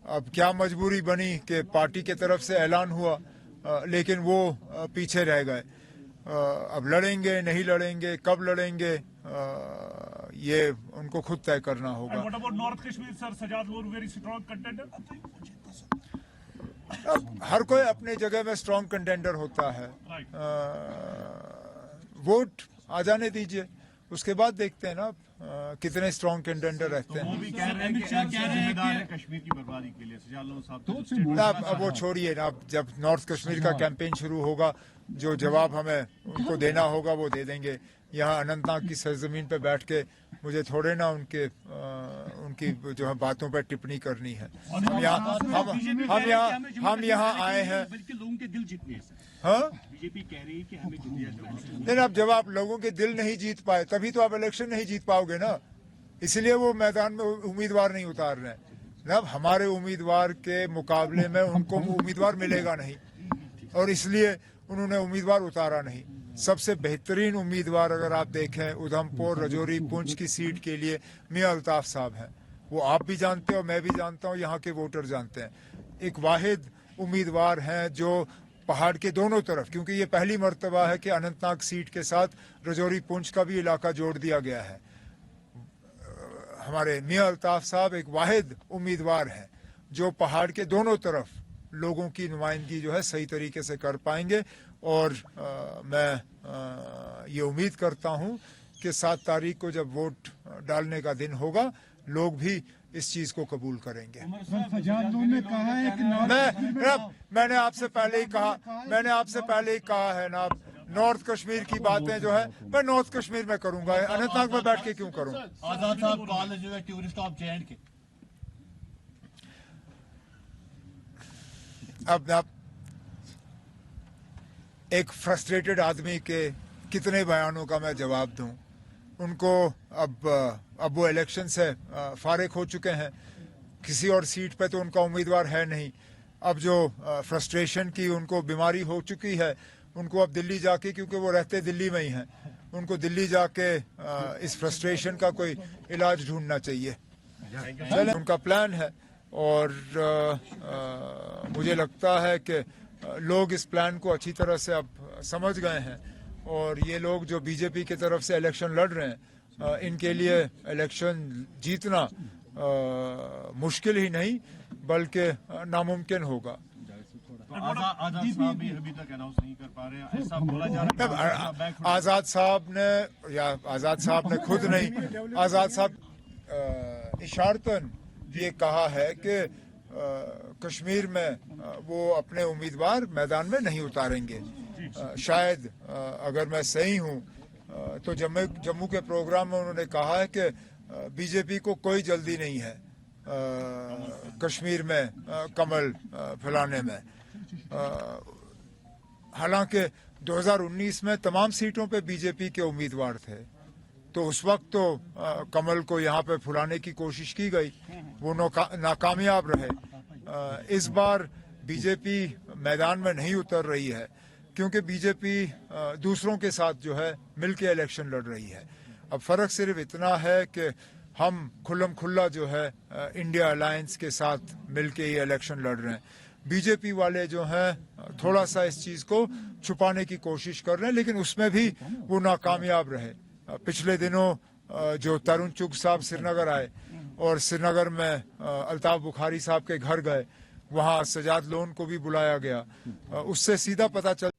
अब क्या मजबूरी बनी कि पार्टी के तरफ से ऐलान हुआ, लेकिन वो पीछे रह गए। अब लड़ेंगे नहीं लड़ेंगे, कब लड़ेंगे, ये उनको खुद तय करना होगा। अब हर कोई अपने जगह में स्ट्रॉन्ग कंटेंडर होता है। वोट आ जाने दीजिए, उसके बाद देखते हैं ना कितने स्ट्रॉन्ग कंटेंडर रहते हैं। वो भी कह रहे हैं कि जिम्मेदार है कश्मीर की बर्बादी के लिए। सजाद लोन साहब अब वो छोड़िए ना, जब नॉर्थ कश्मीर का कैंपेन शुरू होगा, जो जवाब हमें उनको देना होगा वो दे देंगे। यहाँ अनंतनाग की सरजमीन पे बैठ के मुझे थोड़े ना उनकी जो है बातों पर टिप्पणी करनी है। हम यहाँ आए हैं, लोगों के दिल जीतने। हाँ, बीजेपी कह रही है कि हमें लेकिन अब जब आप लोगों के दिल नहीं जीत पाए तभी तो आप इलेक्शन नहीं जीत पाओगे ना। इसलिए वो मैदान में उम्मीदवार नहीं उतार रहे हैं। अब हमारे उम्मीदवार के मुकाबले में उनको उम्मीदवार मिलेगा नहीं, और इसलिए उन्होंने उम्मीदवार उतारा नहीं। सबसे बेहतरीन उम्मीदवार अगर आप देखें उधमपुर, राजौरी, पुंछ की सीट के लिए मियां अल्ताफ साहब हैं। वो आप भी जानते हो, मैं भी जानता हूँ, यहाँ के वोटर जानते हैं। एक वाहिद उम्मीदवार हैं जो पहाड़ के दोनों तरफ, क्योंकि ये पहली मर्तबा है कि अनंतनाग सीट के साथ राजौरी पुंछ का भी इलाका जोड़ दिया गया है। हमारे मियां अल्ताफ साहब एक वाहिद उम्मीदवार हैं जो पहाड़ के दोनों तरफ लोगों की नुमाइंदगी जो है सही तरीके से कर पाएंगे। और मैं ये उम्मीद करता हूं कि 7 तारीख को जब वोट डालने का दिन होगा, लोग भी इस चीज को कबूल करेंगे। ने कहा है कि मैंने आपसे पहले ही कहा है ना, नॉर्थ कश्मीर की बातें जो है मैं नॉर्थ कश्मीर में करूंगा, अनंतनाग में बैठ के क्यों करूं। आजाद साहब कॉलेज जो है टूरिस्ट ऑफ जे-एंड-के। अब एक फ्रस्ट्रेटेड आदमी के कितने बयानों का मैं जवाब दूं। उनको अब वो इलेक्शन से फारिग हो चुके हैं, किसी और सीट पे तो उनका उम्मीदवार है नहीं। अब जो फ्रस्ट्रेशन की उनको बीमारी हो चुकी है, उनको अब दिल्ली जाके, क्योंकि वो रहते दिल्ली में ही हैं, उनको दिल्ली जाके इस फ्रस्ट्रेशन का कोई इलाज ढूंढना चाहिए। चले, उनका प्लान है, और मुझे लगता है कि लोग इस प्लान को अच्छी तरह से अब समझ गए हैं। और ये लोग जो बीजेपी की तरफ से इलेक्शन लड़ रहे हैं, इनके लिए इलेक्शन जीतना मुश्किल ही नहीं बल्कि नामुमकिन होगा। आजाद साहब भी अभी तक अनाउंस नहीं कर पा रहे हैं, ऐसा बोला जा रहा है। आजाद साहब ने खुद नहीं, आजाद साहब इशारतन ये कहा है कि कश्मीर में वो अपने उम्मीदवार मैदान में नहीं उतारेंगे। शायद अगर मैं सही हूं तो जम्मू के प्रोग्राम में उन्होंने कहा है कि बीजेपी को कोई जल्दी नहीं है कश्मीर में कमल फैलाने में। हालांकि 2019 में तमाम सीटों पे बीजेपी के उम्मीदवार थे, तो उस वक्त तो कमल को यहाँ पे फुलाने की कोशिश की गई, वो नाकामयाब रहे। इस बार बीजेपी मैदान में नहीं उतर रही है क्योंकि बीजेपी दूसरों के साथ जो है मिलके इलेक्शन लड़ रही है। अब फर्क सिर्फ इतना है कि हम खुल्लम खुल्ला जो है इंडिया अलायंस के साथ मिलके ये इलेक्शन लड़ रहे हैं। बीजेपी वाले जो हैं थोड़ा सा इस चीज को छुपाने की कोशिश कर रहे हैं, लेकिन उसमें भी वो नाकामयाब रहे। पिछले दिनों जो तरुण चुग साहब श्रीनगर आए और श्रीनगर में अल्ताफ बुखारी साहब के घर गए, वहाँ सजाद लोन को भी बुलाया गया, उससे सीधा पता चल